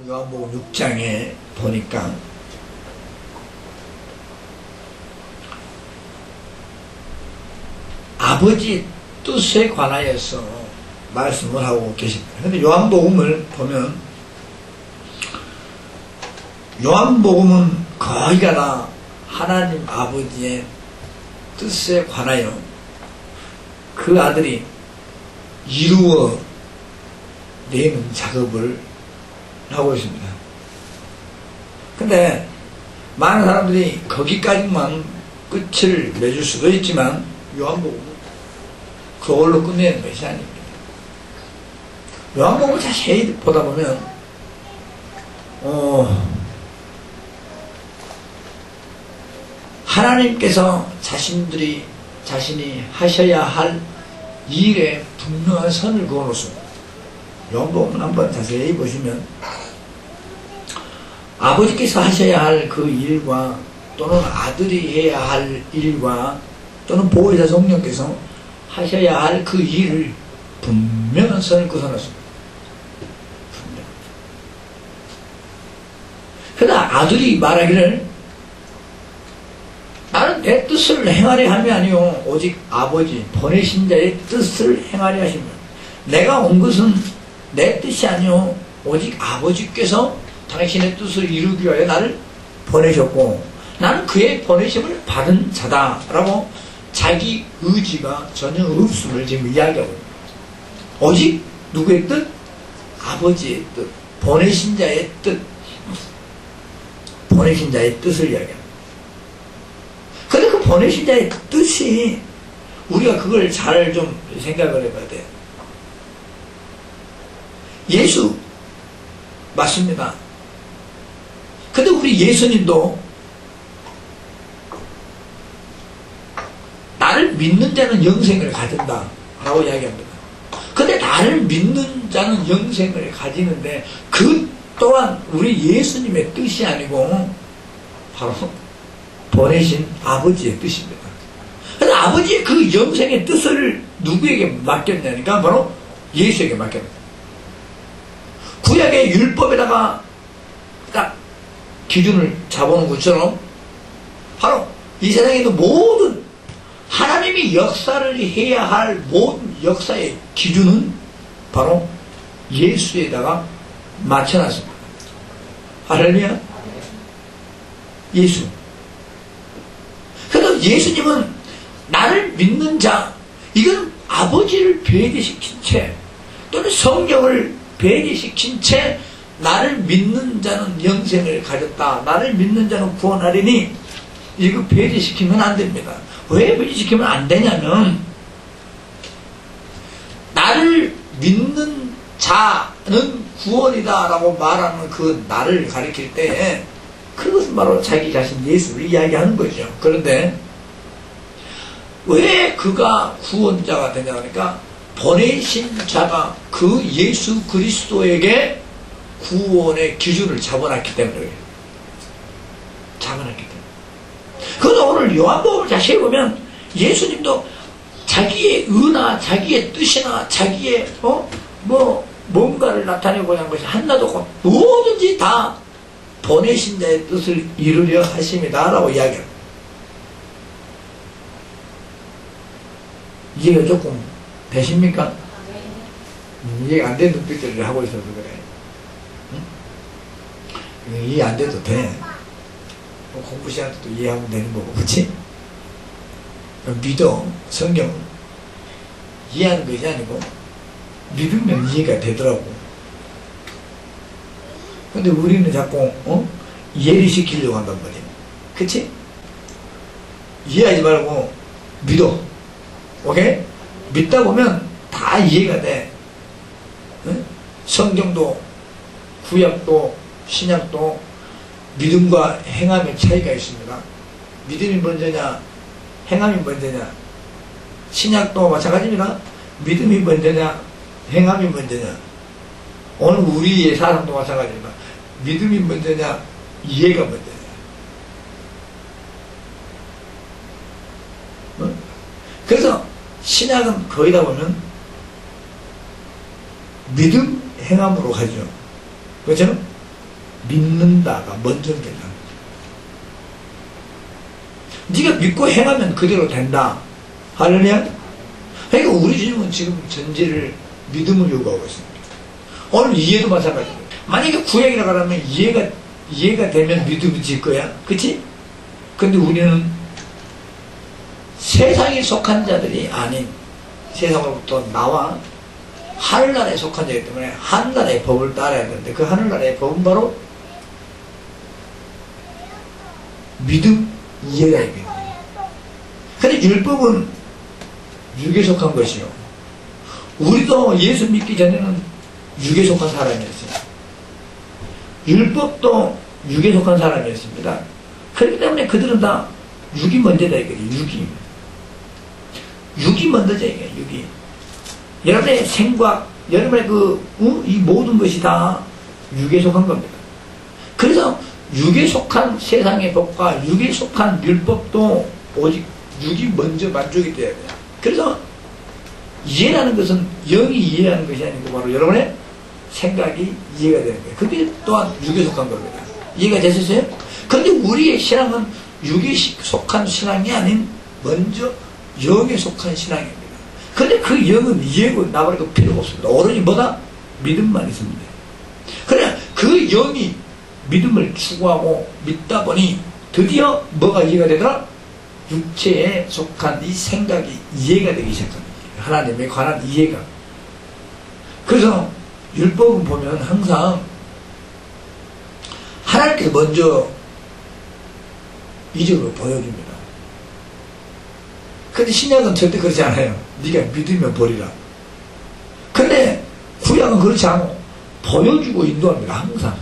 요한복음 6장에 보니까 아버지 뜻에 관하여서 말씀을 하고 계십니다. 근데 요한복음을 보면 요한복음은 거의가 다 하나님 아버지의 뜻에 관하여 그 아들이 이루어 내는 작업을 하고 있습니다. 근데 많은 사람들이 거기까지만 끝을 맺을 수도 있지만 요한복음은 그걸로 끝내는 것이 아닙니다. 요한복음을 자세히 보다 보면 하나님께서 자신이 하셔야 할 일에 분명한 선을 그어놓습니다. 요한복음 한번 자세히 보시면 아버지께서 하셔야 할 그 일과 또는 아들이 해야 할 일과 또는 보혜사 성령께서 하셔야 할 그 일을 분명한 선을 그어놨습니다. 그러나 아들이 말하기를 나는 내 뜻을 행하려 함이 아니요 오직 아버지 보내신 자의 뜻을 행하려 하시며 내가 온 것은 내 뜻이 아니요 오직 아버지께서 당신의 뜻을 이루기 위하여 나를 보내셨고 나는 그의 보내심을 받은 자다라고 자기 의지가 전혀 없음을 지금 이야기하고 있습니다. 오직 누구의 뜻? 아버지의 뜻, 보내신 자의 뜻, 보내신 자의 뜻을 이야기합니다. 근데 그 보내신 자의 뜻이 우리가 그걸 잘 좀 생각을 해봐야 돼요. 예수 맞습니다. 근데 우리 예수님도 나를 믿는 자는 영생을 가진다 라고 이야기합니다. 근데 나를 믿는 자는 영생을 가지는데 그 또한 우리 예수님의 뜻이 아니고 바로 보내신 아버지의 뜻입니다. 그래서 아버지의 그 영생의 뜻을 누구에게 맡겼냐니까 바로 예수에게 맡겼습니다. 구약의 율법에다가 딱 기준을 잡아놓은 것처럼 바로 이 세상에 있는 모든 하나님이 역사를 해야 할 모든 역사의 기준은 바로 예수에다가 맞춰놨습니다. 할렐루야. 예수. 그래서 예수님은 나를 믿는 자, 이건 아버지를 배제시킨 채 또는 성령을 배제시킨 채 나를 믿는 자는 영생을 가졌다. 나를 믿는 자는 구원하리니 이거 배제시키면 안 됩니다. 왜 배제시키면 안 되냐면 나를 믿는 자는 구원이다 라고 말하는 그 나를 가리킬 때 그것은 바로 자기 자신 예수를 이야기하는 거죠. 그런데 왜 그가 구원자가 되냐 하니까 보내신 자가 그 예수 그리스도에게 구원의 기준을 잡아놨기 때문에 그래요. 잡아놨기 때문에. 그래서 오늘 요한복음을 자세히 보면 예수님도 자기의 의나 자기의 뜻이나 자기의 뭔가를 나타내고자 한 것이 하나도 없고 뭐든지 다 보내신 자의 뜻을 이루려 하심이다 라고 이야기합니다. 이해가 조금 되십니까? 이해가 안 되는 눈빛들을 하고 있어서 그래. 응? 이해 안 돼도 돼. 공부 시간에 또 이해하면 되는 거고, 그치? 믿어. 성경 이해하는 것이 아니고 믿으면 이해가 되더라고. 근데 우리는 자꾸 이해를 시키려고 한단 말이야. 그치? 이해하지 말고 믿어. 오케이? 믿다 보면 다 이해가 돼. 응? 성경도 구약도 신약도 믿음과 행함의 차이가 있습니다. 믿음이 먼저냐 행함이 먼저냐. 신약도 마찬가지입니다. 믿음이 먼저냐 행함이 먼저냐. 오늘 우리의 사람도 마찬가지입니다. 믿음이 먼저냐 이해가 먼저냐. 그래서 신약은 거의 다 보면 믿음 행함으로 가죠. 그렇죠? 믿는다가 먼저입니다. 네가 믿고 행하면 그대로 된다. 할렐루야. 그러니까 우리 주님은 지금 전제를 믿음을 요구하고 있습니다. 오늘 이해도 마찬가지입니다. 만약에 구약이라고 하면 이해가 되면 믿음이 질 거야. 그치? 근데 우리는 세상에 속한 자들이 아닌 세상으로부터 나와 하늘나라에 속한 자이기 때문에 하늘나라의 법을 따라야 되는데 그 하늘나라의 법은 바로 믿음, 이해가 있거든요. 근데 율법은 육에 속한 것이요. 우리도 예수 믿기 전에는 육에 속한 사람이었어요. 율법도 육에 속한 사람이었습니다. 그렇기 때문에 그들은 다 육이 먼저다 이거예요. 육이 먼저죠. 육이. 여러분의 생각, 여러분의 이 모든 것이 다 육에 속한 겁니다. 그래서 육에 속한 세상의 법과 육에 속한 율법도 오직 육이 먼저 만족이 돼야 돼요. 그래서 이해라는 것은 영이 이해하는 것이 아니고 바로 여러분의 생각이 이해가 되는 거예요. 그게 또한 육에 속한 겁니다. 이해가 되셨어요? 그런데 우리의 신앙은 육에 속한 신앙이 아닌 먼저 영에 속한 신앙입니다. 그런데 그 영은 이해고 나발이고 필요가 없습니다. 오로지 뭐다? 믿음만 있습니다. 그래 그 영이 믿음을 추구하고 믿다 보니 드디어 뭐가 이해가 되더라? 육체에 속한 이 생각이 이해가 되기 시작합니다. 하나님에 관한 이해가. 그래서 율법은 보면 항상 하나님께서 먼저 이적을 보여줍니다. 근데 신약은 절대 그렇지 않아요. 네가 믿으면 버리라. 근데 구약은 그렇지 않고 보여주고 인도합니다. 항상.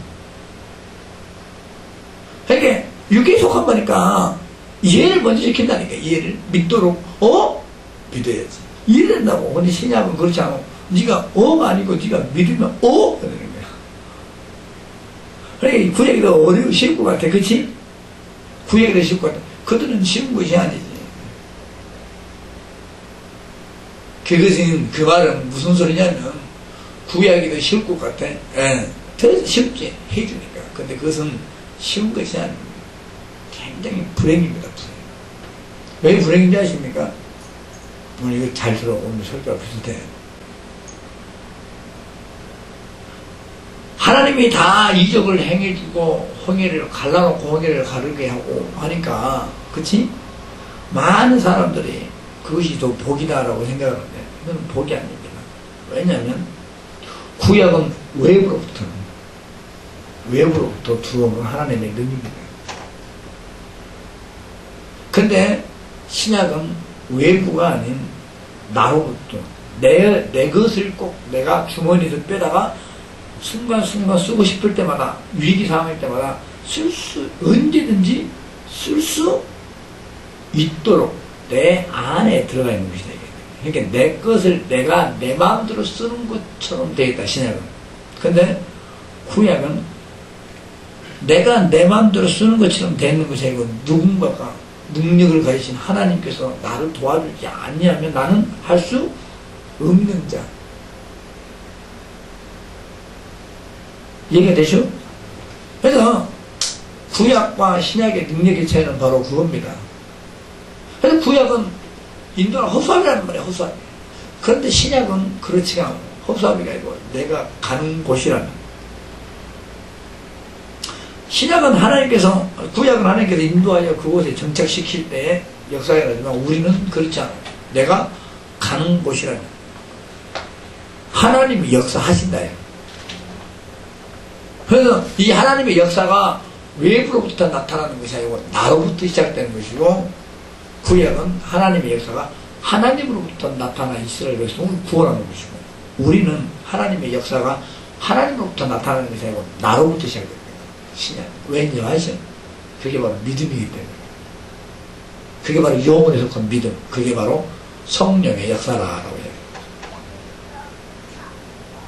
그러니까 육에 속한 거니까 이해를 먼저 시킨다니까. 이해를 믿도록 믿어야지. 이해된다고. 근데 신약은 그렇지 않고 네가 아니고 네가 믿으면 되는 거야. 그러니까 구약이 더 쉬울 것 같아. 그치? 구약이 더 쉬울 것 같아. 그들은 쉬운 것이 아니지. 그것은 그 말은 무슨 소리냐면 구약이 더 쉬울 것 같아. 더 쉽게 해주니까. 근데 그것은 쉬운 것이 아닙니다. 굉장히 불행입니다. 왜 불행인지 아십니까? 오늘 이거 잘 들어. 오늘 설교가 비슷해. 하나님이 다 이적을 행해주고 홍해를 갈라놓고 홍해를 가르게 하고 하니까 그치? 많은 사람들이 그것이 더 복이다라고 생각하는데 이건 복이 아닙니다. 왜냐하면 구약은 외부로부터 들어오는 하나님의 능력입니다. 근데 신약은 외부가 아닌 나로부터 내 것을 꼭 내가 주머니에서 빼다가 순간순간 쓰고 싶을 때마다 위기 상황일 때마다 언제든지 쓸 수 있도록 내 안에 들어가 있는 것이다. 그러니까 내 것을 내가 내 마음대로 쓰는 것처럼 되겠다. 신약은. 근데 구약은 내가 내 마음대로 쓰는 것처럼 되는 것이 아니고 누군가가 능력을 가지신 하나님께서 나를 도와주지 않냐면 나는 할 수 없는 자. 이해가 되죠? 그래서 구약과 신약의 능력의 차이는 바로 그겁니다. 그래서 구약은 인도는 허수아비라는 말이에요. 허수아비. 그런데 신약은 그렇지가 않고 허수아비가 아니고 내가 가는 곳이라는. 신약은 하나님께서 구약은 하나님께서 인도하여 그곳에 정착시킬 때에 역사가 나지만 우리는 그렇지 않아요. 내가 가는 곳이라는. 하나님이 역사하신다요. 그래서 이 하나님의 역사가 외부로부터 나타나는 것이 아니고 나로부터 시작되는 것이고 구약은 하나님의 역사가 하나님으로부터 나타나 이스라엘 백성을 구원하는 것이고 우리는 하나님의 역사가 하나님으로부터 나타나는 것이 아니고 나로부터 시작됩니다. 신약. 왜냐하면 그게 바로 믿음이기 때문에. 그게 바로 영혼에 속한 믿음. 그게 바로 성령의 역사라고 해요.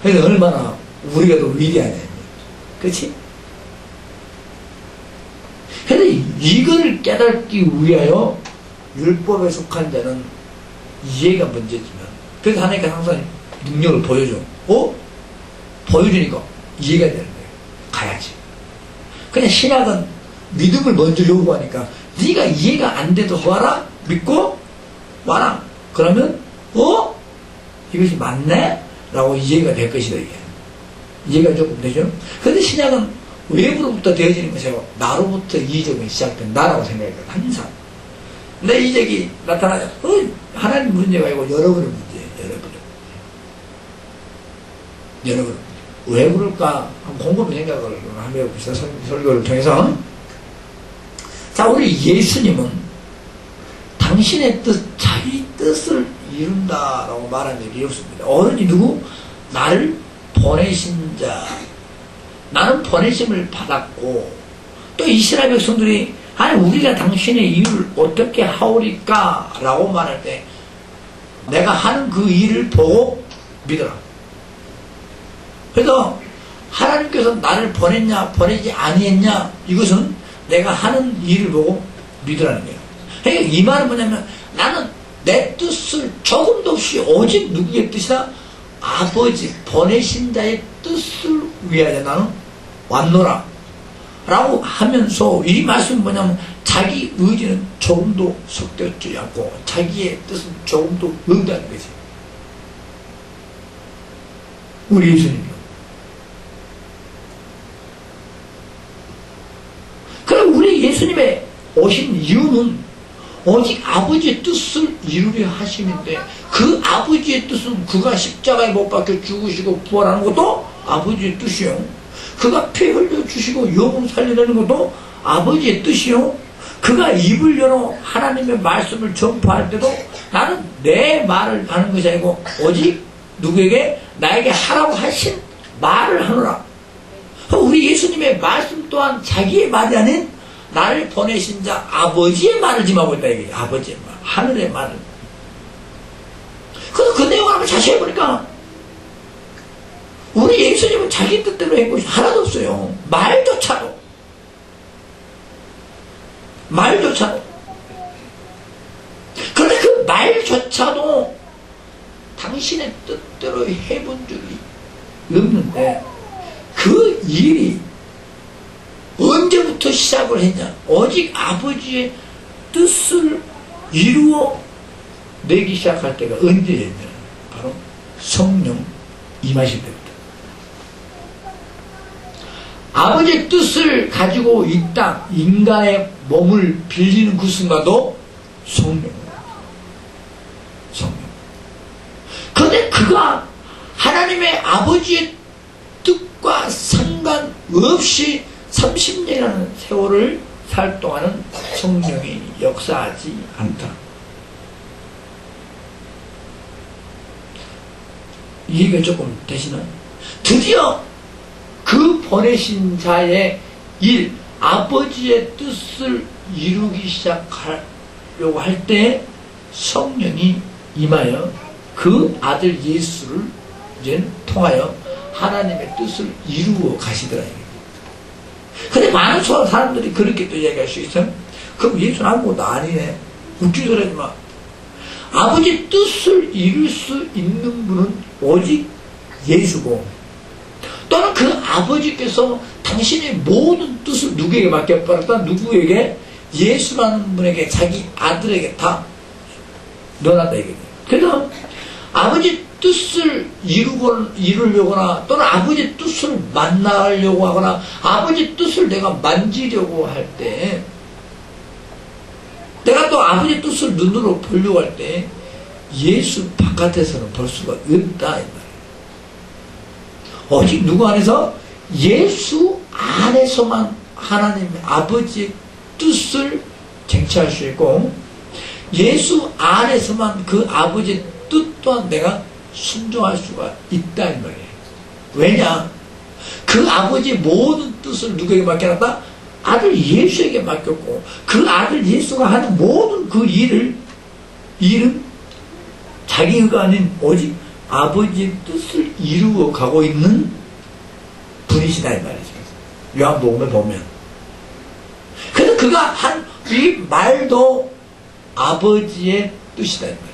그래서 얼마나 우리가 더 위대하냐. 그렇지? 그래서 이걸 깨닫기 위하여 율법에 속한 자는 이해가 문제지만 그래서 하나님께서 항상 능력을 보여줘. 보여주니까 이해가 되는 거예요. 가야지. 그냥 신약은 믿음을 먼저 요구하니까 네가 이해가 안 돼도 와라, 믿고 와라. 그러면 이것이 맞네? 라고 이해가 될 것이다. 이게 이해가 조금 되죠. 그런데 신약은 외부로부터 되어지는 것이고 나로부터 이적이 시작된다라고 생각해요. 항상 내 이적이 나타나죠. 하나님 문제가 아니고 여러분의 문제예요. 여러분 왜 그럴까 한번 곰곰이 생각을 한번 해봅시다. 설교를 통해서. 자, 우리 예수님은 당신의 뜻, 자기 뜻을 이룬다라고 말한 적이 없습니다. 어른이 누구? 나를 보내신 자. 나는 보내심을 받았고, 또 이스라엘 백성들이 아니 우리가 당신의 일을 어떻게 하오리까? 라고 말할 때 내가 하는 그 일을 보고 믿어라. 그래서 하나님께서 나를 보냈냐 보내지 아니했냐 이것은 내가 하는 일을 보고 믿으라는 거예요. 그러니까 이 말은 뭐냐면 나는 내 뜻을 조금도 없이 오직 누구의 뜻이다? 아버지 보내신 자의 뜻을 위하여 나는 왔노라 라고 하면서 이 말씀이 뭐냐면 자기 의지는 조금도 섞여지지 않고 자기의 뜻은 조금도 없다는 거지. 우리 예수님이요. 그럼 우리 예수님의 오신 이유는 오직 아버지의 뜻을 이루려 하심인데 그 아버지의 뜻은 그가 십자가에 못 박혀 죽으시고 부활하는 것도 아버지의 뜻이요. 그가 피 흘려 주시고 영혼 살리려는 것도 아버지의 뜻이요. 그가 입을 열어 하나님의 말씀을 전파할 때도 나는 내 말을 하는 것이 아니고 오직 누구에게 나에게 하라고 하신 말을 하노라. 우리 예수님의 말씀 또한 자기의 말이 아닌 나를 보내신 자 아버지의 말을 지금 하고 있다 이게 아버지의 말, 하늘의 말을. 그래서 그 내용을 한번 자세히 보니까 우리 예수님은 자기 뜻대로 한 것이 하나도 없어요. 말조차도 그런데 그 말조차도 당신의 뜻대로 해본 적이 없는데 그 일이 언제부터 시작을 했냐? 오직 아버지의 뜻을 이루어 내기 시작할 때가 언제였냐? 바로 성령 임하실 때부터. 아버지의 뜻을 가지고 이 땅 인간의 몸을 빌리는 그 순간도 성령입니다. 성령. 그런데 그가 하나님의 아버지의 뜻과 상관없이 30년이라는 세월을 살 동안은 성령이 역사하지 않다. 이해가 조금 되시나요? 드디어 그 보내신 자의 일, 아버지의 뜻을 이루기 시작하려고 할 때 성령이 임하여 그 아들 예수를 이제 통하여 하나님의 뜻을 이루어 가시더라. 근데 많은 사람들이 그렇게 또 이야기할 수 있어요. 그럼 예수는 아무것도 아니네. 웃기 소리 하지 마. 아버지 뜻을 이룰 수 있는 분은 오직 예수고 또는 그 아버지께서 당신의 모든 뜻을 누구에게 맡겨버렸다? 누구에게? 예수라는 분에게 자기 아들에게 다 넣어놨다 이거예요. 그래서 아버지 뜻을 이루려거나 또는 아버지 뜻을 만나려고 하거나 아버지 뜻을 내가 만지려고 할 때 내가 또 아버지 뜻을 눈으로 보려고 할 때 예수 바깥에서는 볼 수가 없다 이 말이에요. 오직 누구 안에서? 예수 안에서만 하나님의 아버지의 뜻을 쟁취할 수 있고 예수 안에서만 그 아버지의 뜻 또한 내가 순종할 수가 있다 이 말이에요. 왜냐? 그 아버지의 모든 뜻을 누구에게 맡겨놨다? 아들 예수에게 맡겼고 그 아들 예수가 하는 모든 그 일은 자기가 아닌 오직 아버지의 뜻을 이루어 가고 있는 분이시다 이 말이죠. 요한복음에 보면. 그래서 그가 한 이 말도 아버지의 뜻이다 이 말이에요.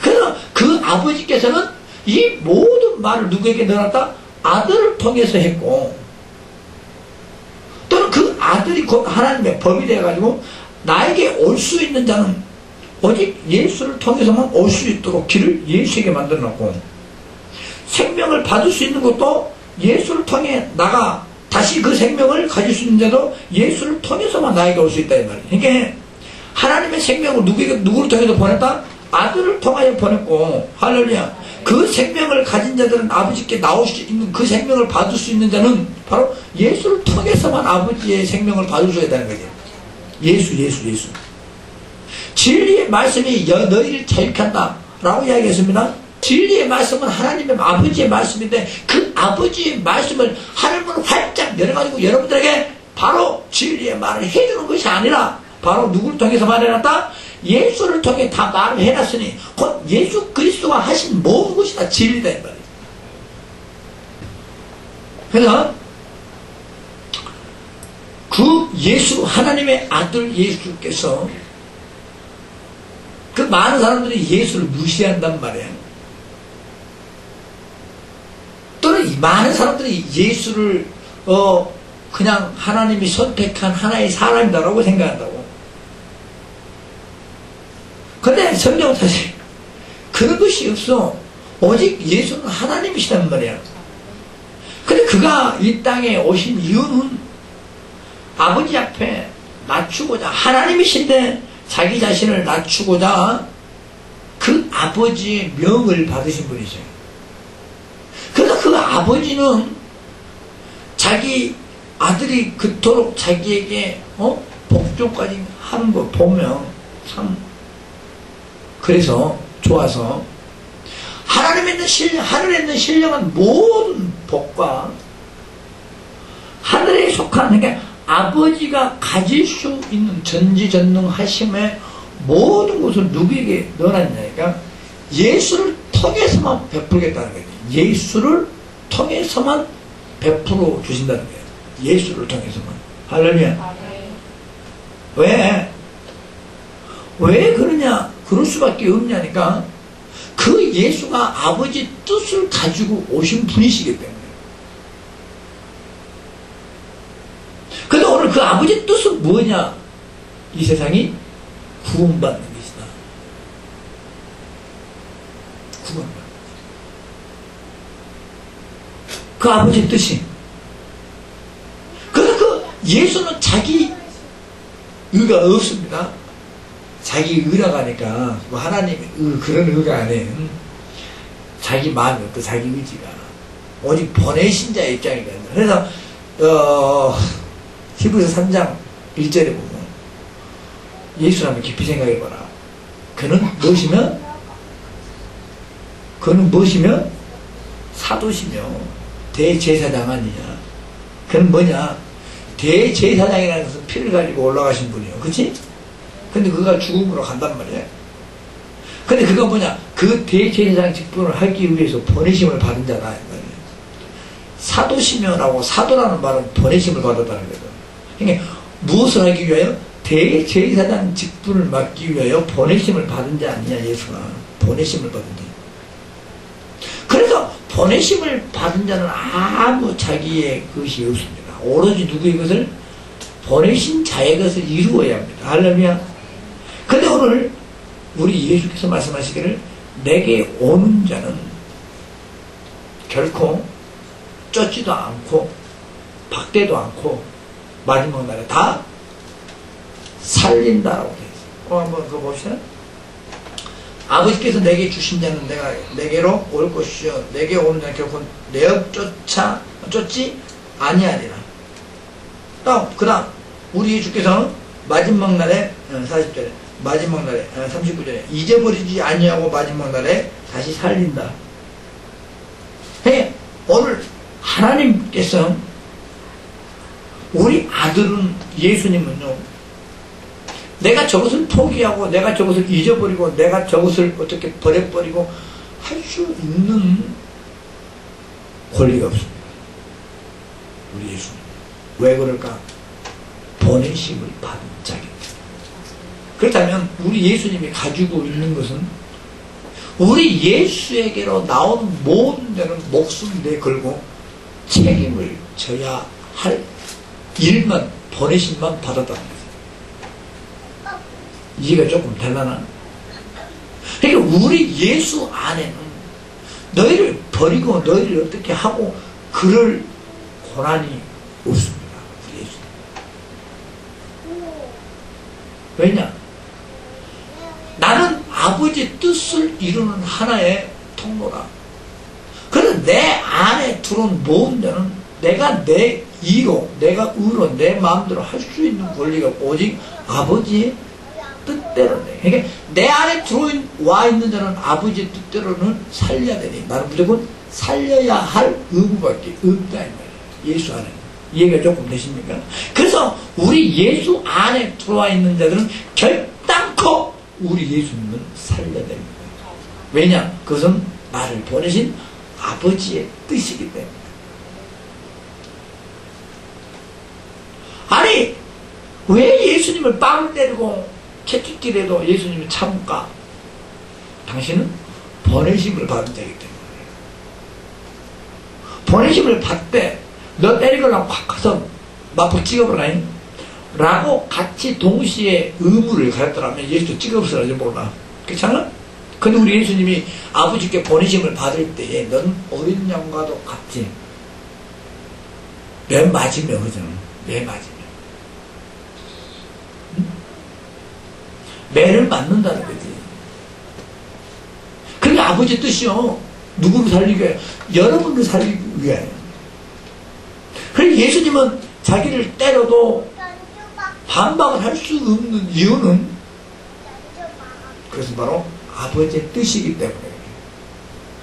그래서 그 아버지께서는 이 모든 말을 누구에게 넣어놨다? 아들을 통해서 했고 또는 아들이 곧 하나님의 법이 되어가지고 나에게 올 수 있는 자는 오직 예수를 통해서만 올 수 있도록 길을 예수에게 만들어놨고, 생명을 받을 수 있는 것도 예수를 통해 나가 다시 그 생명을 가질 수 있는 자도 예수를 통해서만 나에게 올 수 있다 이 말이에요. 그러니까 하나님의 생명을 누구를 통해서 보냈다? 아들을 통하여 보냈고, 할렐루야. 그 생명을 가진 자들은 아버지께 나올 수 있는 그 생명을 받을 수 있는 자는 바로 예수를 통해서만 아버지의 생명을 받을 수 있다는 거죠. 예수. 진리의 말씀이 너희를 자유케 한다 라고 이야기했습니다. 진리의 말씀은 하나님의 아버지의 말씀인데, 그 아버지의 말씀을 하늘문을 활짝 열어가지고 여러분들에게 바로 진리의 말을 해주는 것이 아니라 바로 누구를 통해서 말해놨다? 예수를 통해 다 말을 해놨으니 곧 예수 그리스도가 하신 모든 것이 다 진리다 이 말이에요. 그래서 그 예수, 하나님의 아들 예수께서, 그 많은 사람들이 예수를 무시한단 말이에요. 또는 이 많은 사람들이 예수를 그냥 하나님이 선택한 하나의 사람이다라고 생각한다고. 근데 성경은 사실 그런 것이 없어. 오직 예수는 하나님이시단 말이야. 근데 그가 이 땅에 오신 이유는 아버지 앞에 낮추고자, 하나님이신데 자기 자신을 낮추고자 그 아버지의 명을 받으신 분이죠. 그래서 그 아버지는 자기 아들이 그토록 자기에게 복종까지 하는 거 보면 참 그래서 좋아서, 하나님에 있는 하늘에 있는 신령한 모든 복과 하늘에 속한, 그러니까 아버지가 가질 수 있는 전지전능하심의 모든 것을 누구에게 넣어놨냐니까 예수를 통해서만 베풀겠다는 거예요. 예수를 통해서만 베풀어 주신다는 거예요. 예수를 통해서만. 할렐루야. 왜 그러냐? 그럴 수밖에 없냐니까 그 예수가 아버지 뜻을 가지고 오신 분이시기 때문에. 근데 오늘 그 아버지 뜻은 뭐냐? 이 세상이 구원받는 것이다. 구원받는 것이다. 그 아버지 뜻이. 그래서 그 예수는 자기 의가 없습니다. 자기 의라고 하니까 뭐 하나님의 그런 의가 아니에요. 자기 마음이 없고 자기 의지가 오직 보내신 자의 입장이거든요. 그래서 히브리서 3장 1절에 보면 예수를 한번 깊이 생각해봐라. 그는 무엇이며 사도시며 대제사장 아니냐. 그는 뭐냐? 대제사장이라는 것은 피를 가지고 올라가신 분이에요. 그치? 근데 그가 죽음으로 간단 말이에요. 근데 그가 뭐냐? 그 대제사장 직분을 하기 위해서 보내심을 받은 자다. 사도시며라고, 사도라는 말은 보내심을 받았다는 거죠. 그러니까 무엇을 하기 위하여? 대제사장 직분을 맡기 위하여 보내심을 받은 자 아니냐, 예수가. 보내심을 받은 자. 그래서 보내심을 받은 자는 아무 자기의 것이 없습니다. 오로지 누구의 것을? 보내신 자의 것을 이루어야 합니다. 할렐루야. 근데 오늘 우리 예수께서 말씀하시기를 내게 오는 자는 결코 쫓지도 않고 박대도 않고 마지막 날에 다 살린다라고 되어 있어요. 한번 그거 봅시다. 아버지께서 내게 주신 자는 내게로 올 것이요 내게 오는 자는 결코 내어 쫓지 아니하리라. 그 다음 우리 예수께서는 마지막 날에 40절에 마지막 날에 39절에 잊어버리지 아니하고 마지막 날에 다시 살린다. 오늘 하나님께서 우리 아들은 예수님은요, 내가 저것을 포기하고 내가 저것을 잊어버리고 내가 저것을 어떻게 버려버리고 할 수 있는 권리가 없습니다. 우리 예수님. 왜 그럴까? 보내심을 받은 자입니다. 그렇다면 우리 예수님이 가지고 있는 것은 우리 예수에게로 나오는 모든 데는 목숨 내걸고 책임을 져야 할 일만 보내심만 받았다는 거죠. 이해가 조금 되려나? 그러니까 우리 예수 안에는 너희를 버리고 너희를 어떻게 하고 그럴 고난이 없습니다. 우리 예수. 왜냐? 나는 아버지의 뜻을 이루는 하나의 통로라. 그래서 내 안에 들어온 모든 자는 내가 내 이로, 내가 의로, 내 마음대로 할 수 있는 권리가 오직 아버지의 뜻대로네. 그러니까 내 안에 들어와 있는 자는 아버지의 뜻대로는 살려야 되니 나는 무조건 살려야 할 의무밖에 없다. 예수 안에. 이해가 조금 되십니까? 그래서 우리 예수 안에 들어와 있는 자들은 결단코 우리 예수님을 살려야 됩니다. 왜냐? 그것은 나를 보내신 아버지의 뜻이기 때문에. 아니, 왜 예수님을 빵을 때리고 채찍질해도 예수님을 참을까? 당신은 보내심을 받은 자이기 때문에. 보내심을 받되 너 때리거나 확 가서 맞고 찍어보라니 라고 같이 동시에 의무를 가졌더라면 예수도 찍어보시라지 몰라. 그렇잖아? 근데 우리 예수님이 아버지께 보내심을 받을 때에 넌 어린 양과도 같이 매 맞으면 그러잖아. 매 맞으면. 응? 매를 맞는다는 거지. 그게 아버지 뜻이요. 누구를 살리기 위해? 여러분을 살리기 위해. 그래서 예수님은 자기를 때려도 반박을 할 수 없는 이유는 그것은 바로 아버지의 뜻이기 때문에.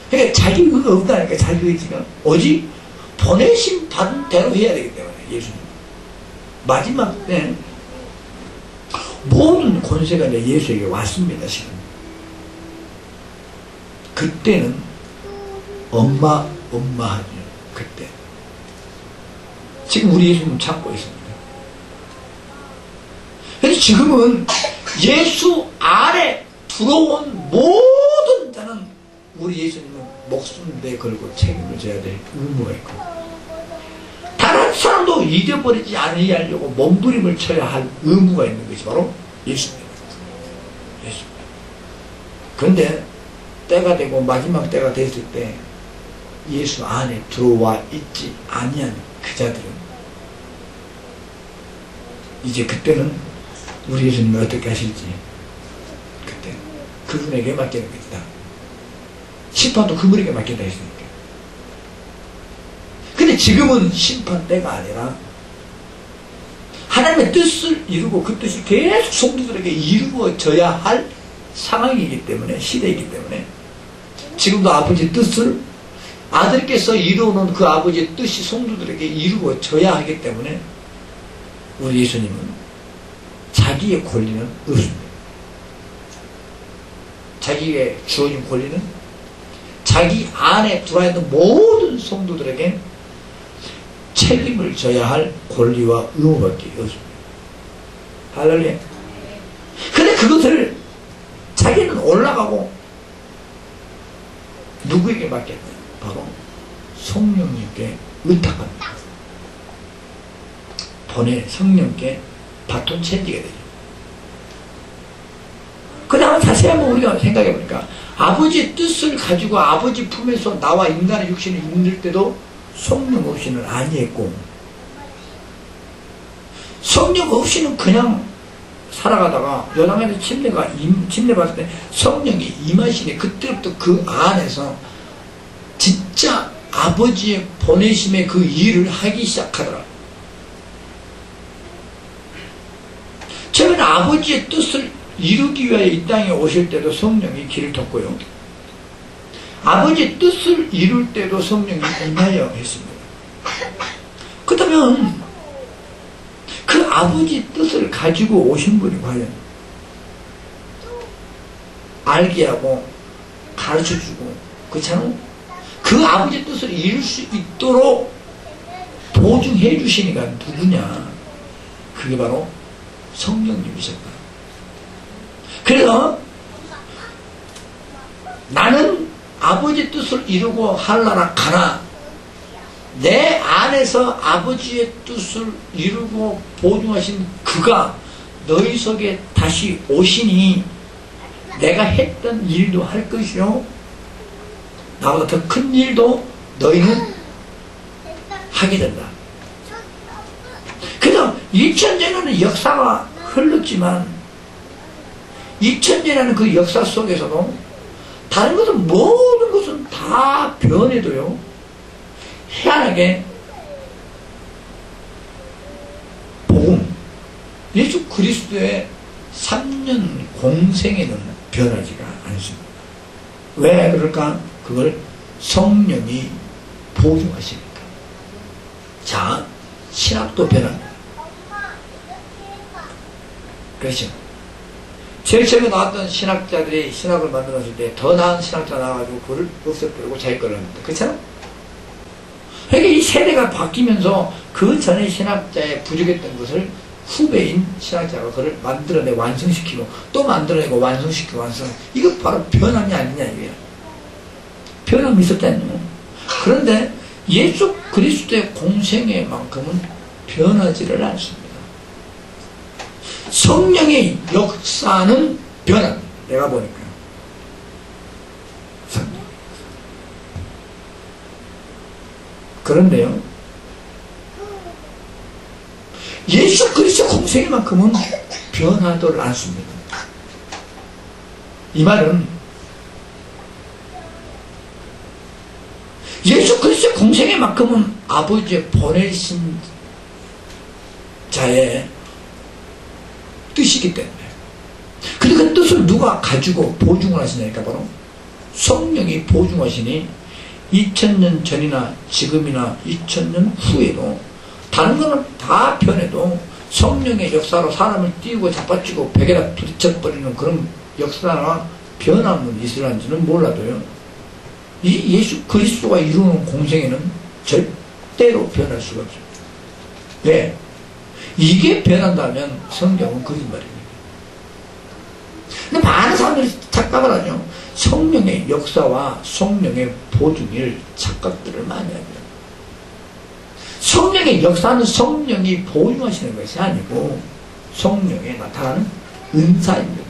그러니까 자기 의가 없다니까. 자기 의지가 오직 보내심 받은 대로 해야 되기 때문에. 예수님 마지막 때 모든 권세가 이제 예수에게 왔습니다. 지금 그때는 엄마하죠. 그때 지금 우리 예수님 참고 있습니다. 그래서 지금은 예수 안에 들어온 모든 자는 우리 예수님은 목숨 내 걸고 책임을 져야 될 의무가 있고, 다른 사람도 잊어버리지 않으려고 몸부림을 쳐야 할 의무가 있는 것이 바로 예수입니다. 예수입니다. 그런데 때가 되고 마지막 때가 됐을 때 예수 안에 들어와 있지 아니한 그 자들은 이제 그때는 우리 예수님이 어떻게 하실지 그때 그분에게 맡기는 것이다. 심판도 그분에게 맡긴다 했으니까. 근데 지금은 심판 때가 아니라 하나님의 뜻을 이루고 그 뜻이 계속 성도들에게 이루어져야 할 상황이기 때문에, 시대이기 때문에 지금도 아버지의 뜻을 아들께서 이루어놓은 그 아버지의 뜻이 성도들에게 이루어져야 하기 때문에 우리 예수님은 자기의 권리는 없습니다. 자기에게 주어진 권리는 자기 안에 들어와 있는 모든 성도들에게 책임을 져야 할 권리와 의무밖에 없습니다. 할렐루야. 근데 그것을 자기는 올라가고 누구에게 맡겼냐? 바로 성령님께 의탁합니다. 보내 성령께 바톤 체지가 되죠. 그 다음에 다시 한번 우리가 생각해 보니까 아버지의 뜻을 가지고 아버지 품에서 나와 인간의 육신을 입는 때도 성령 없이는 아니했고, 성령 없이는 그냥 살아가다가 요단강에서 침례 받을 때 성령이 임하시니 그때부터 그 안에서 진짜 아버지의 보내심의 그 일을 하기 시작하더라. 처음에는 아버지의 뜻을 이루기 위하여 이 땅에 오실 때도 성령이 길을 텄고요. 아버지의 뜻을 이룰 때도 성령이 임하여 했습니다. 그렇다면 그 아버지의 뜻을 가지고 오신 분이 과연 알게 하고 가르쳐주고, 그렇잖아요? 그 아버지의 뜻을 이룰 수 있도록 보증해 주시니까 누구냐? 그게 바로 성령님이셨다. 그래서 나는 아버지 뜻을 이루고 하려나 가나 내 안에서 아버지의 뜻을 이루고 보증하신 그가 너희 속에 다시 오시니 내가 했던 일도 할 것이요 나보다 더 큰 일도 너희는 하게 된다. 그래서 2000년에는 역사가 흘렀지만 2000년이라는 그 역사 속에서도 다른 것은 모든 것은 다 변해도요 희한하게 복음 예수 그리스도의 3년 공생에는 변하지가 않습니다. 왜 그럴까? 그걸 성령이 보증하시니까. 자, 신학도 변합니다. 그렇죠. 제일 처음에 나왔던 신학자들이 신학을 만들었을 때 더 나은 신학자 나와가지고 그걸 없애버리고 자기 거를 합니다. 그렇잖아? 그러니까 이 세대가 바뀌면서 그 전에 신학자의 부족했던 것을 후배인 신학자가 그걸 만들어내 완성시키고 또 만들어내고 완성시키고 이거 바로 변함이 아니냐 이거야. 변함이 있었다니요. 그런데 예수 그리스도의 공생애만큼은 변하지를 않습니다. 성령의 역사는 변합니다. 내가 보니까요. 성령. 그런데요. 예수 그리스도 공생애만큼은 변하도록 않습니다. 이 말은 예수 그리스도 공생애만큼은 아버지의 보내신 자의 뜻이기 때문에. 근데 그 뜻을 누가 가지고 보증을 하시냐니까 바로 성령이 보증하시니 2000년 전이나 지금이나 2000년 후에도 다른 거는 다 변해도 성령의 역사로 사람을 띄우고 잡아치고 벽에다 부딪혀버리는 그런 역사나 변함은 있으란지는 몰라도요. 이 예수 그리스도가 이루는 공생에는 절대로 변할 수가 없어요. 왜? 이게 변한다면 성경은 거짓말입니다. 근데 많은 사람들이 착각을 하죠. 성령의 역사와 성령의 보증일 착각들을 많이 합니다. 성령의 역사는 성령이 보증하시는 것이 아니고 성령에 나타나는 은사입니다.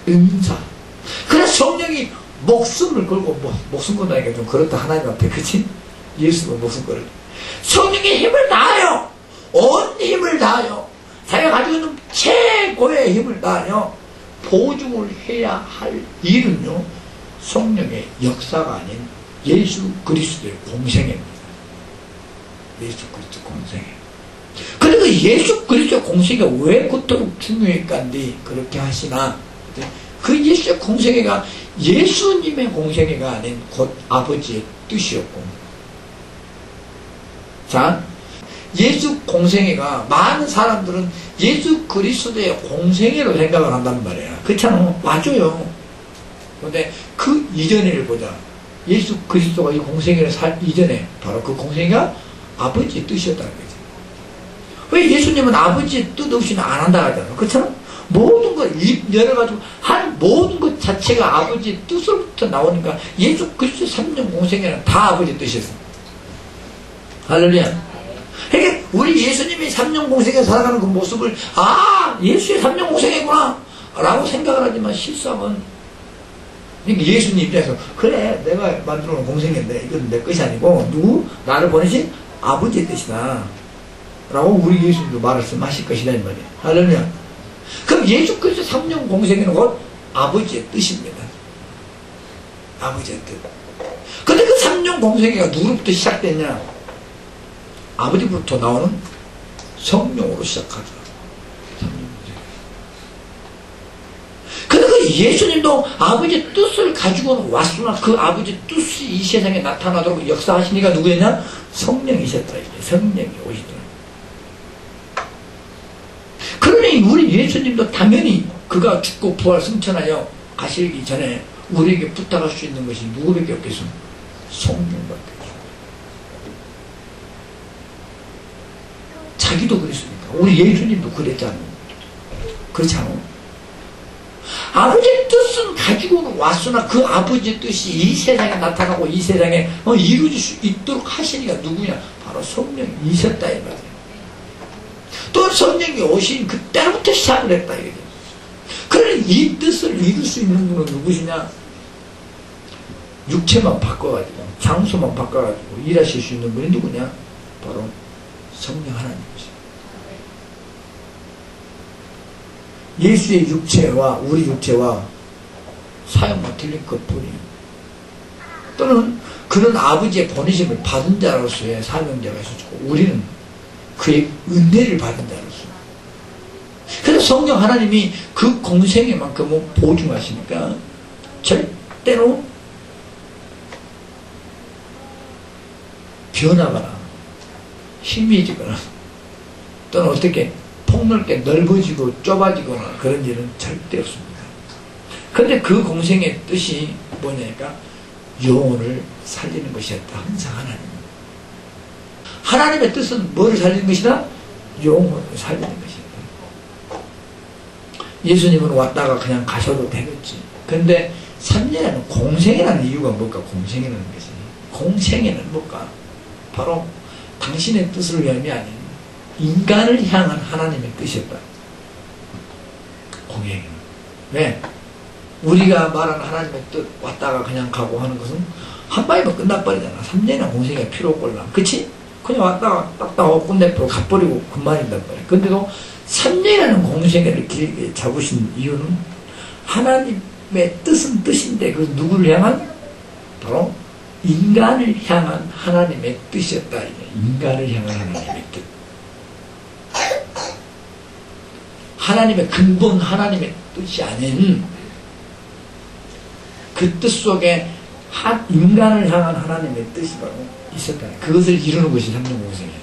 은사. 그래서 성령이 목숨을 걸고 목숨 건다니까 좀 그렇다 하나님 앞에 그치? 예수가 목숨 걸을 성령의 힘을 다하여 온 힘을 다하여 자기가 가지고 있는 최고의 힘을 다하여 보증을 해야 할 일은요 성령의 역사가 아닌 예수 그리스도의 공생애입니다. 예수 그리스도 공생애. 그리고 예수 그리스도 공생애가 왜 그토록 중요했간디 그렇게 하시나 그 예수의 공생애가 예수님의 공생애가 아닌 곧 아버지의 뜻이었고 자 예수 공생애가 많은 사람들은 예수 그리스도의 공생애로 생각을 한단 말이야. 그렇잖아. 맞아요. 그런데 그 이전에를 보자. 예수 그리스도가 이 공생애를 살 이전에 바로 그 공생애가 아버지의 뜻이었다는 거지. 왜 예수님은 아버지의 뜻 없이는 안 한다 하잖아. 그렇잖아. 모든 걸 입 열어가지고 한 모든 것 자체가 아버지의 뜻으로부터 나오니까 예수 그리스도 3년 공생애는 다 아버지의 뜻이었어. 할렐루야. 그러니까 우리 예수님이 3년 공생에 살아가는 그 모습을 예수의 3년 공생이구나 라고 생각을 하지만 실상은 그러니까 예수님 입장에서 그래 내가 만들어 놓은 공생인데 이건 내 것이 아니고 누구? 나를 보내신 아버지의 뜻이다 라고 우리 예수님도 말씀하실 것이다 이 말이에요. 할렐루야. 그럼 예수 그리스도 3년 공생에는 곧 아버지의 뜻입니다. 아버지의 뜻. 근데 그 3년 공생애가 누구로부터 시작됐냐? 아버지부터 나오는 성령으로 시작하죠. 그런데 그 예수님도 아버지의 뜻을 가지고 왔으나 그 아버지의 뜻이 이 세상에 나타나도록 역사하시니까 누구였냐? 성령이셨다. 성령이 오시더라. 그러니 우리 예수님도 당연히 그가 죽고 부활 승천하여 가시기 전에 우리에게 부탁할 수 있는 것이 누구밖에 없겠어? 성령밖에. 자기도 그랬으니까. 우리 예수님도 그랬잖아요. 그렇지 않아요? 아버지의 뜻은 가지고 왔으나 그 아버지의 뜻이 이 세상에 나타나고 이 세상에 이루어질 수 있도록 하시니까 누구냐? 바로 성령이셨다 이 말이에요. 또 성령이 오신 그때부터 시작을 했다 이거죠. 그러니 이 뜻을 이룰 수 있는 분은 누구시냐? 육체만 바꿔가지고 장소만 바꿔가지고 일하실 수 있는 분이 누구냐? 바로 성령 하나님이죠. 예수의 육체와 우리 육체와 사용만 틀린 것뿐이에요. 또는 그런 아버지의 보내심을 받은 자로서의 사명자가 있었고 우리는 그의 은혜를 받은 자로서. 그래서 성령 하나님이 그 공생애만큼은 보증하시니까 절대로 변하거나 희미해지거나 또는 어떻게 폭넓게 넓어지고 좁아지거나 그런 일은 절대 없습니다. 그런데 그 공생의 뜻이 뭐냐니까 영혼을 살리는 것이었다. 항상 하나님. 하나님의 뜻은 뭐를 살리는 것이다? 영혼을 살리는 것이다. 예수님은 왔다가 그냥 가셔도 되겠지. 그런데 3년에는 공생이라는 이유가 뭘까? 공생이라는 것이. 공생에는 뭘까? 바로 당신의 뜻을 위함이 아닌 인간을 향한 하나님의 뜻이었다. 공생은. 왜? 우리가 말하는 하나님의 뜻 왔다가 그냥 가고 하는 것은 한 방이면 끝나버리잖아. 3년이나 공생이 필요 없걸라. 그치? 그냥 왔다가 딱딱하고 끝내버리고 가버리고 그만인단 말이야. 근데도 3년이라는 공생애를 길게 잡으신 이유는 하나님의 뜻은 뜻인데 그 누구를 향한? 바로 인간을 향한 하나님의 뜻이었다. 인간을 향한 하나님의 뜻. 하나님의 근본 하나님의 뜻이 아닌 그 뜻 속에 인간을 향한 하나님의 뜻이 바로 있었다. 그것을 이루는 것이 삼년공생이에요.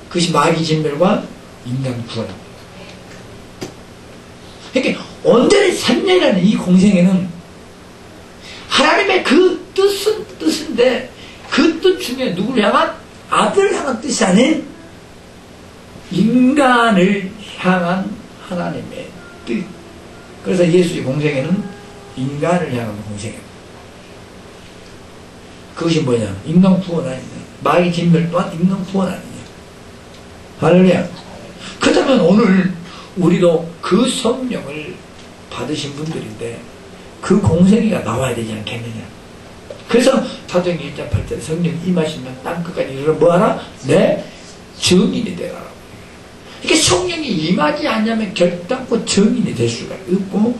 그것이 마귀 진멸과 인간 구원입니다. 그러니까 온전히 3년이라는 이 공생에는 하나님의 그 뜻은 뜻인데 그 뜻 중에 누구를 향한? 아들을 향한 뜻이 아닌 인간을 향한 하나님의 뜻. 그래서 예수의 공생에는 인간을 향한 공생입니다. 그것이 뭐냐? 인간 구원 아니냐? 마귀 진멸 또한 인간 구원 아니냐? 할렐루야. 그렇다면 오늘 우리도 그 성령을 받으신 분들인데 그 공생애가 나와야 되지 않겠느냐? 그래서 사도행전 1장 8절에 성령이 임하시면 땅끝까지 이르러 뭐하라? 내 증인이 되라. 이게 성령이 임하지 않냐면 결단코 증인이 될 수가 없고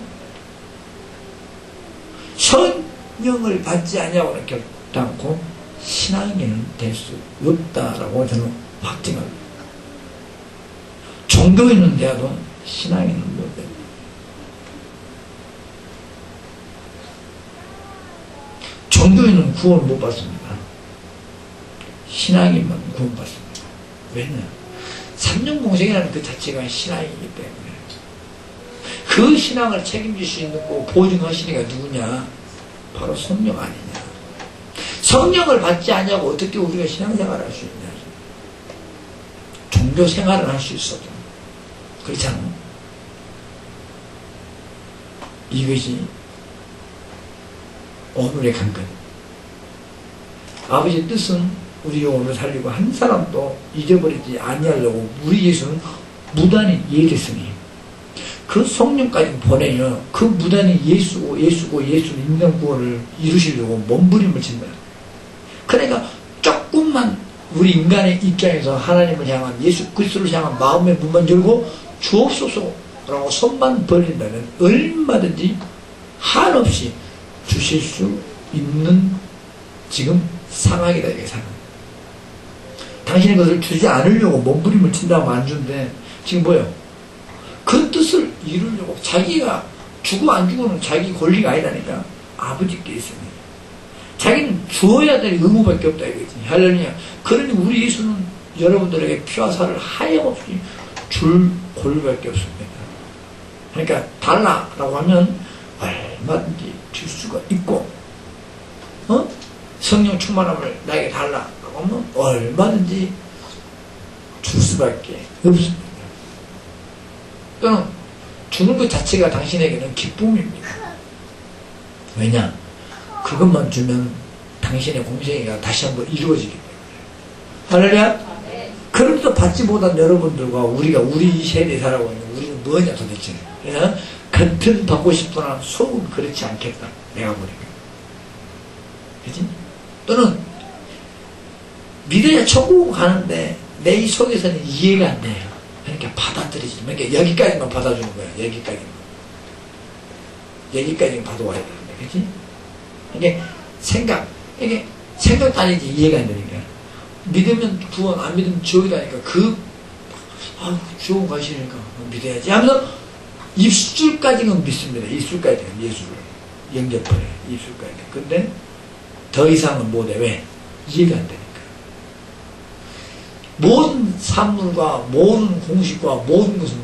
성령을 받지 않냐고는 결단코 신앙인은 될 수 없다라고 저는 확증합니다. 종교인은 돼도 신앙인은 못 됩니다. 종교인은 구원을 못 받습니다. 신앙인만 구원받습니다. 왜냐? 3년 공생이라는 그 자체가 신앙이기 때문에 그 신앙을 책임질 수 있는 거 보증하시니까 누구냐? 바로 성령 아니냐? 성령을 받지 않냐고 어떻게 우리가 신앙생활을 할 수 있냐? 종교 생활을 할 수 있어도 그렇잖아. 이것이 오늘의 관건. 아버지의 뜻은 우리 영혼을 살리고 한 사람도 잊어버리지 아니하려고 우리 예수는 무단히 예겠으니 그 성령까지 보내요. 그 무단히 예수는 인간 구원을 이루시려고 몸부림을 친다. 그러니까 조금만 우리 인간의 입장에서 하나님을 향한 예수 그리스도를 향한 마음의 문만 열고 주옵소서라고 손만 벌린다면 얼마든지 한없이 주실 수 있는 지금 상황이다. 이게 상황. 당신이 그것을 주지 않으려고 몸부림을 친다고 안 준대. 지금 뭐예요? 그 뜻을 이루려고 자기가 주고 안 주고는 자기 권리가 아니라니까. 아버지께 있습니다. 자기는 주어야 될 의무밖에 없다 이거지. 할렐루야. 그러니 우리 예수는 여러분들에게 피와 살을 하염없이 줄 권리밖에 없습니다. 그러니까 달라라고 하면 얼마든지 줄 수가 있고 성령 충만함을 나에게 달라라고 하면 얼마든지 줄 수밖에 없습니다. 또는 주는 것 자체가 당신에게는 기쁨입니다. 왜냐? 그것만 주면 당신의 공생애가 다시 한번 이루어지기 때문에. 할렐루야? 그럼에도 받지 못한 여러분들과 우리가 우리 세대에 살아가고 있는 우리는 뭐냐 도대체. 그냥 겉은 받고 싶으나 속은 그렇지 않겠다. 내가 보니까. 그치? 또는 믿어야 천국 가는데 내 이 속에서는 이해가 안 돼요. 그러니까 받아들이지. 그러니까 여기까지만 받아주는 거야. 여기까지만 받아와야 되는데. 그치? 이게 생각도 아니지 이해가 안 되니까. 믿으면 구원, 안 믿으면 지옥이라니까. 지옥 가시니까 믿어야지 하면서 입술까지는 믿습니다. 입술까지는 예수를 영접해요. 입술까지. 근데 더 이상은 못해. 왜? 이해가 안 되니까. 모든 산물과 모든 공식과 모든 것은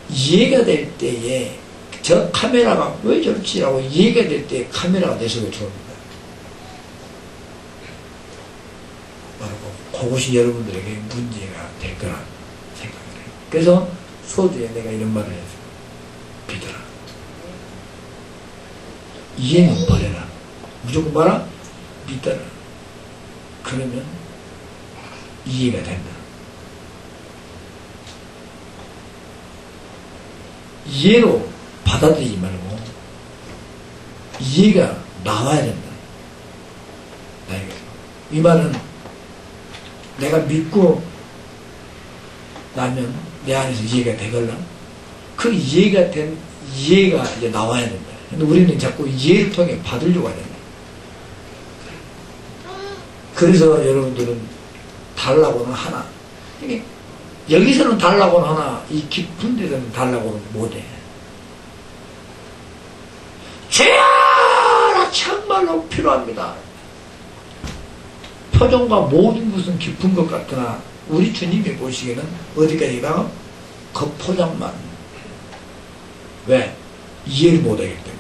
이해가 될 때에 저 카메라가 왜 저렇지라고 이해가 될 때 카메라가 내 속에 들어옵니다. 그것이 여러분들에게 문제가 될 거라 생각을 해요. 그래서 소주에 내가 이런 말을 해서 믿어라. 이해는 버려라. 무조건 봐라. 믿어라. 그러면 이해가 된다. 이해로 받아들이지 말고 이해가 나와야 된다. 이 말은 내가 믿고 나면 내 안에서 이해가 되걸라. 그 이해가 이제 나와야 된다. 근데 우리는 자꾸 이해를 통해 받으려고 하잖아. 그래서 여러분들은 달라고는 하나. 여기서는 달라고는 하나, 이 깊은 데서는 달라고는 못해. 죄라 정말로 필요합니다. 표정과 모든 것은 깊은 것 같으나 우리 주님이 보시기에는 어디까지나 겉포장만. 왜? 이해를 못하기 때문에.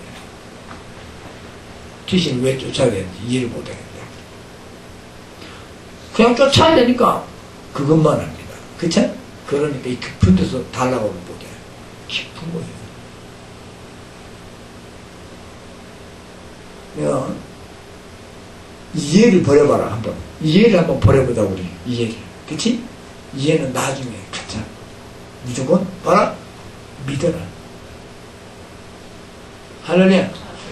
귀신을 왜 쫓아야 되는지 이해를 못하기 때문에. 그냥 쫓아야 되니까 그것만 합니다. 그쵸? 그러니까 이 깊은 데서 달라고는 못해. 깊은 곳에서. 이해를 버려봐라, 한번. 이해를 한번 버려보자, 우리. 이해를. 그치? 이해는 나중에, 그쵸? 무조건, 봐라. 믿어라. 할렐루야.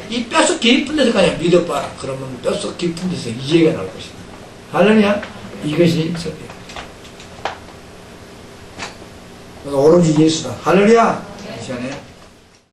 이 뼛속 깊은 데서 그냥 믿어봐라. 그러면 뼛속 깊은 데서 이해가 나올 것이다. 할렐루야. 이것이 설교. 오로지 예수다. 할렐루야. 이 시간에.